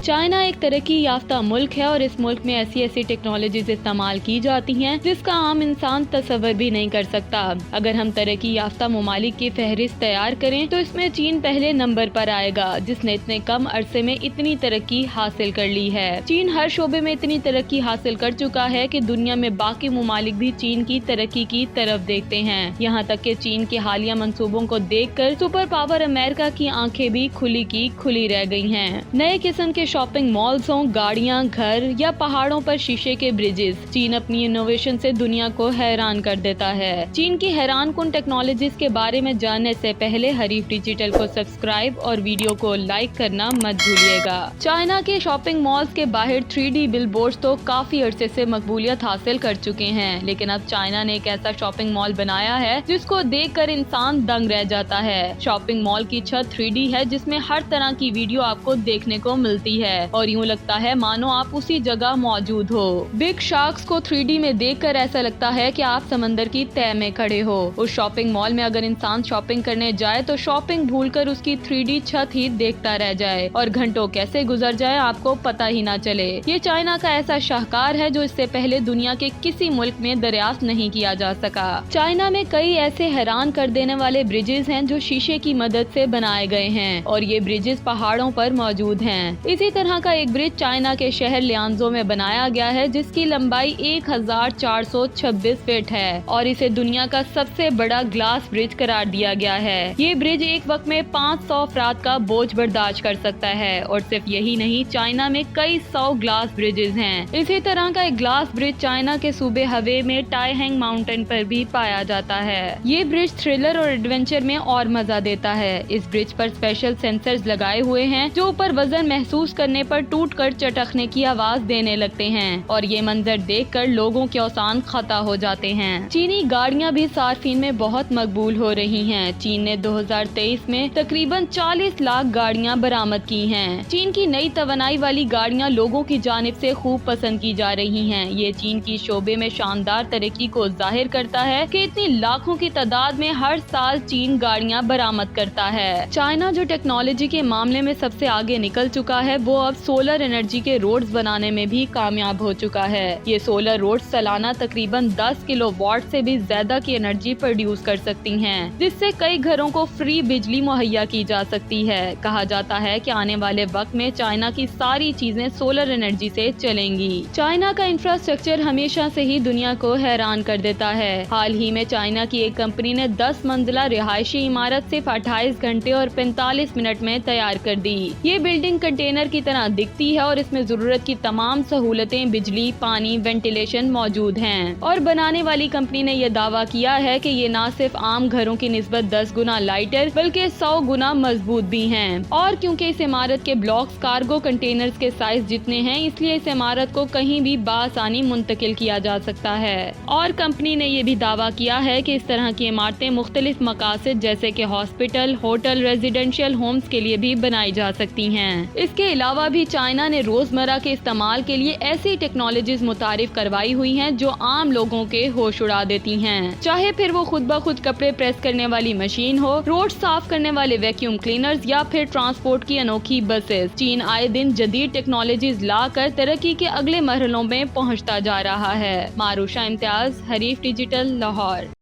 China एक तरक्की याफ्ता मुल्क है और इस मुल्क में ऐसी ऐसी टेक्नोलॉजीज इस्तेमाल की जाती हैं जिसका आम इंसान तसव्वुर भी नहीं कर सकता। अगर हम तरक्की याफ्ता ममालिक की फहरिस्त तैयार करें तो इसमें चीन पहले नंबर पर आएगा, जिसने इतने कम अरसे में इतनी तरक्की हासिल कर ली है। चीन हर शोबे में इतनी तरक्की हासिल कर चुका है कि दुनिया में बाकी ममालिक भी चीन की तरक्की की तरफ देखते हैं। यहाँ तक कि चीन के हालिया मंसूबों को देखकर सुपर पावर अमेरिका की आंखें भी खुली की खुली रह गई हैं। नए किस्म के शॉपिंग मॉल्स हों, गाड़ियाँ, घर या पहाड़ों पर शीशे के ब्रिजेस, चीन अपनी इनोवेशन से दुनिया को हैरान कर देता है। चीन की हैरान कुन टेक्नोलॉजीज के बारे में जानने से पहले हरीफ डिजिटल को सब्सक्राइब और वीडियो को लाइक करना मत भूलिएगा। चाइना के शॉपिंग मॉल्स के बाहर 3D बिलबोर्ड्स तो काफी अरसे से मकबूलियत हासिल कर चुके हैं, लेकिन अब चाइना ने एक ऐसा शॉपिंग मॉल बनाया है जिसको देखकर इंसान दंग रह जाता है। शॉपिंग मॉल की छत 3D है जिसमें हर तरह की वीडियो आपको देखने को मिलती है और यूँ लगता है मानो आप उसी जगह मौजूद हो। बिग शार्क्स को 3D में देखकर ऐसा लगता है कि आप समंदर की तह में खड़े हो। उस शॉपिंग मॉल में अगर इंसान शॉपिंग करने जाए तो शॉपिंग भूलकर उसकी 3D छत ही देखता रह जाए और घंटों कैसे गुजर जाए आपको पता ही ना चले। ये चाइना का ऐसा शाहकार है जो इससे पहले दुनिया के किसी मुल्क में दरियाफ्त नहीं किया जा सका। चाइना में कई ऐसे हैरान कर देने वाले ब्रिजेस हैं जो शीशे की मदद से बनाए गए हैं और ये ब्रिजेस पहाड़ों पर मौजूद हैं। इसी तरह का एक ब्रिज चाइना के शहर लियांजो में बनाया गया है जिसकी लंबाई 1426 फीट है और इसे दुनिया का सबसे बड़ा ग्लास ब्रिज करार दिया गया है। ये ब्रिज एक वक्त में 500 अफराद का बोझ बर्दाश्त कर सकता है और सिर्फ यही नहीं, चाइना में कई 100 ग्लास ब्रिजेस हैं। इसी तरह का एक ग्लास ब्रिज चाइना के सूबे हवे में टाइहेंग माउंटेन पर भी पाया जाता है। ये ब्रिज थ्रिलर और एडवेंचर में और मजा देता है। इस ब्रिज पर स्पेशल सेंसर्स लगाए हुए हैं जो ऊपर वजन महसूस करने पर टूटकर चटकने की आवाज देने लगते हैं और ये मंजर देखकर लोगों के औसान खता हो जाते हैं। चीनी गाड़ियां भी सार्फिन में बहुत मकबूल हो रही हैं। चीन ने 2023 में तकरीबन 40 लाख गाड़ियां बरामद की हैं। चीन की नई तवानाई वाली गाड़ियां लोगों की जानिब से खूब पसंद की जा रही हैं। ये चीन की शोबे में शानदार तरक्की को जाहिर करता है कि इतनी लाखों की तादाद में हर साल चीन गाड़ियां बरामद करता है। चाइना जो टेक्नोलॉजी के मामले में सबसे आगे निकल चुका है वो अब सोलर एनर्जी के रोड्स बनाने में भी कामयाब हो चुका है। ये सोलर रोड्स सालाना तकरीबन 10 किलोवाट से भी ज्यादा की एनर्जी प्रोड्यूस कर सकती हैं, जिससे कई घरों को फ्री बिजली मुहैया की जा सकती है। कहा जाता है कि आने वाले वक्त में चाइना की सारी चीजें सोलर एनर्जी से चलेंगी। चाइना का इंफ्रास्ट्रक्चर हमेशा से ही दुनिया को हैरान कर देता है। हाल ही में चाइना की एक कंपनी ने 10 मंजिला रिहायशी इमारत सिर्फ 28 घंटे और 45 मिनट में तैयार कर दी। ये बिल्डिंग कंटेनर की तरह दिखती है और इसमें जरूरत की तमाम सहूलतें, बिजली, पानी, वेंटिलेशन मौजूद हैं। और बनाने वाली कंपनी ने यह दावा किया है कि ये न सिर्फ आम घरों की निस्बत 10 गुना लाइटर बल्कि 100 गुना मजबूत भी हैं। और क्योंकि इस इमारत के ब्लॉक्स कार्गो कंटेनर्स के साइज जितने हैं, इसलिए इस इमारत को कहीं भी बासानी मुंतकिल किया जा सकता है। और कंपनी ने यह भी दावा किया है कि इस तरह की इमारतें मुख्तलिफ मकासद जैसे कि हॉस्पिटल, होटल, रेजिडेंशियल होम्स के लिए भी बनाई जा सकती हैं। इसके अलावा भी चाइना ने रोजमर्रा के इस्तेमाल के लिए ऐसी टेक्नोलॉजीज मुतारिफ करवाई हुई हैं जो आम लोगों के होश उड़ा देती हैं। चाहे फिर वो खुद ब खुद कपड़े प्रेस करने वाली मशीन हो, रोड साफ करने वाले वैक्यूम क्लीनर्स या फिर ट्रांसपोर्ट की अनोखी बसेस। चीन आए दिन जदीद टेक्नोलॉजीज लाकर तरक्की के अगले मरहलों में पहुंचता जा रहा है। मारूशा इम्तियाज, हरीफ डिजिटल, लाहौर।